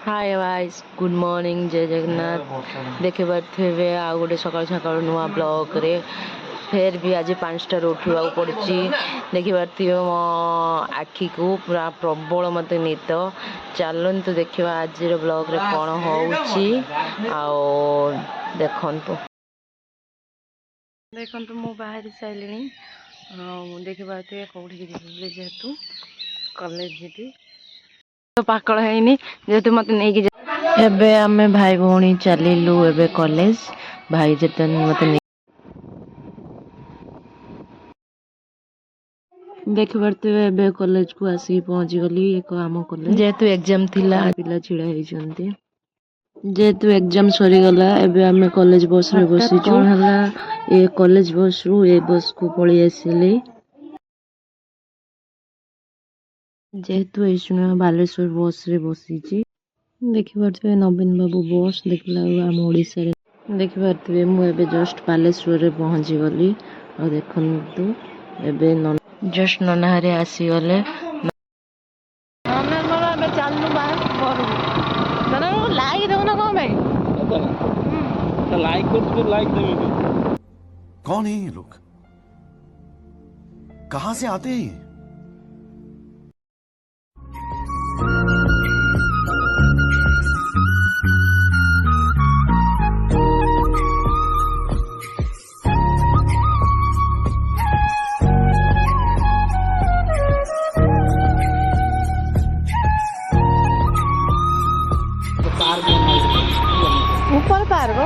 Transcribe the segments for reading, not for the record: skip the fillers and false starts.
Hi guys good morning जय जगन्नाथ देखि पारे आउ गोटे सकाल सकाल नुआ ब्लॉग रे फिर भी आज 5टार उठा पड़ी देखि पारे मो आखि को पूरा प्रबल मत निद चलतु देखा आज ब्लॉग रे कौन हो देखु मु बाहरी सारे देखि पारे कौटी जेहेतु कॉलेज जी तो पाकल है जेहेतु मत नहीं एबे आमे भाई भौणी चलिलु एबे कॉलेज भाई जतन मत देख पारे एबे कॉलेज को आसी पहुंची गली एक आम कॉलेज जेहेतु एग्जाम थिला पिला छिड़ा होइचंती जेहेतु एग्जाम सरी गला एबे आमे कॉलेज बस रे बसी कोन हला ए कॉलेज बस रु ए बस को पळी आसिले जेहेतु ए सुना बालेश्वर बस रे बसीची देखि पारे नवीन बाबू बस देखला आम ओडिसा रे देखि पारे मु एबे जस्ट बालेश्वर रे पहुंची गली और देखंतु एबे जस्ट ननारे आसी गले नना मोर एबे चालनु बाहर घर नना लाइक दो ना कम भाई तो लाइक कर तो लाइक देबे कौन है ये लोग कहां से आते हैं ऊपर पार्क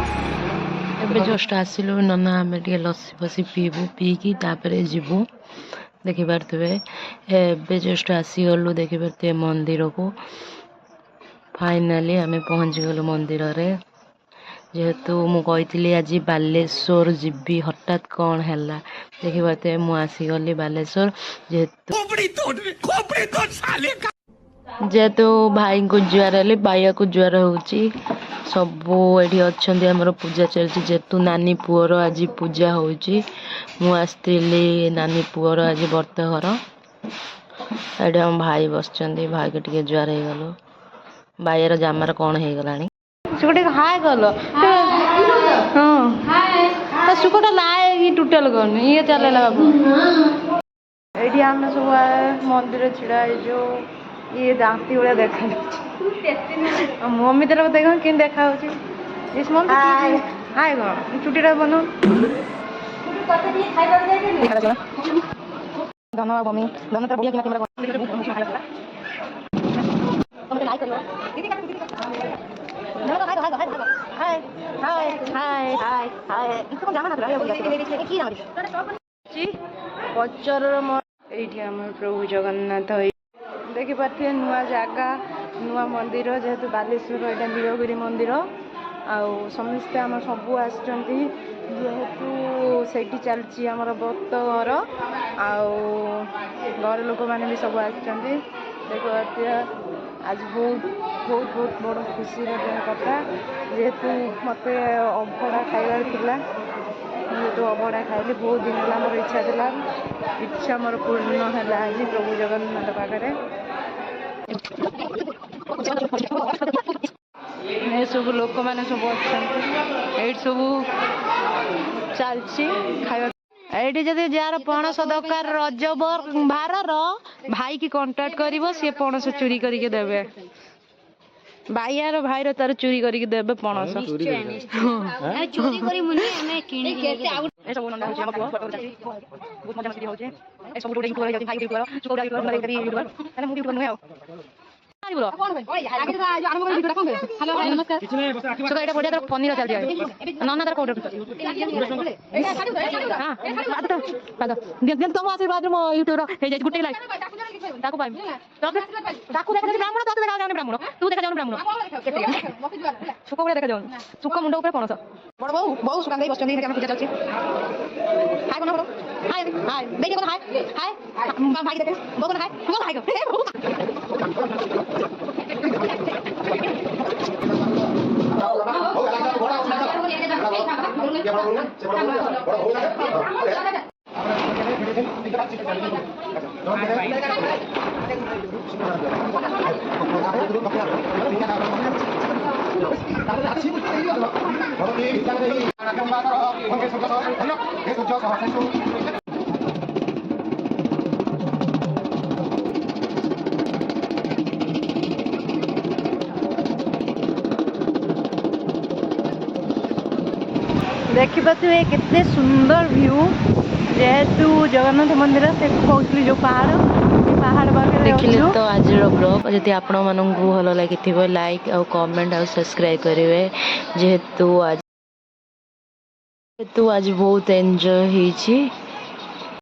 एबे जस्ट आसिलु नना हमें टे लस्सी फसी पीबू पीकी तापरे जीवू देखि पारे एबे जस्ट आसी गलु देखि पारे मंदिर को फाइनाली आमे पहुंची गलु मंदिर रे जेहेतु मु कही आज बालेश्वर जीवी हठात कौन है देखि पारे मु आसी गली बालेश्वर जेहेतु भाई को जुआर हेले बाइया को जुआर होची सबू एठी अच्छंती हमर पूजा चलची जेतु नानी पुअर आज पूजा होची मु आस्तिली नानी पुअर आज व्रत घर एठी हम भाई बसचंती भाई के टिके जुआर हे गलो बाइयार जामार कौन हे गलानी सुकोटे हाय गलो हां हाय सुकोटा लाए टोटल गन ये चलेला बाबू एठी हम सब मंदिर छिड़ा जो ये दांती वाला देखा मम्मी तरफ देख कि देखा हाय चुटीटा बनो धन्यवाद मम्मी धन्यवाद बढ़िया कि प्रभु जगन्नाथ देखि पारे नुआ जगह नुआ मंदिर जेहेतु बालेश्वर यहाँ नीलगिरी मंदिर आउ समस्ते आम सबू आसुँच जेहेतु से चलती आमर व्रत घर आउ घर लोक मैंने भी सब आसुँच देख पारे आज बहुत बहुत बहुत बड़ खुशी कथा जेहेतु मत अभड़ा खाइबार थिला जेहेतु अभड़ा खाइली बहुत दिन है मोर इच्छा था इच्छा मोर पूर्ण है आज प्रभु जगन्नाथ पाखे सब लोक मैंने सब अच्छा सब चलती खाଇବା एठी जदि जार पणस दरकार रज भार भाई की कांटेक्ट करिवो से पणस चोरी करके देबे भाईयार भाईर तार चोरी करके देबे पणस चोरी करी मुनी हमें किणी ए सब नंदा होचे हम बहुत मजा मस्ती होचे ए सब रोड यूट्यूबर भाई यूट्यूबर सुकोडा यूट्यूबर मारे करी यूट्यूबर अरे मु यूट्यूबर नुए आनी बोलो आगे तो जो आरंभ कर वीडियो कोन हेलो नमस्कार किछ नै बस आखि तो एटा बढ़िया तर पनीर चल दिया नन्ना तर कोड हां पाद देन तुम आशीर्वाद मो यूट्यूबर हे जाय गुटे लाइक ताको पाइम ताको देखा जाय ब्राह्मण ताको देखा जाय ब्राह्मण तू देखा जाय ब्राह्मण सुको बडा देखा जाय सुको मुंडा ऊपर पणस बड़ बहु बहु सुकान गई बसचंदी हम पूजा चलची हाय कोन हाय हाय देखे कोन हाय हाय भाई देखे बोन हाय देखिपे केते सुंदर व्यू जेहेतु जगन्नाथ मंदिर से कहूली जो पहाड़ पाखे देखिले तो आज ब्लॉग जदि आपण मानू भल लगी लाइक आउ कमेंट आउ सब्सक्राइब करेंगे जेहेतु आज बहुत एंजॉय होइछि।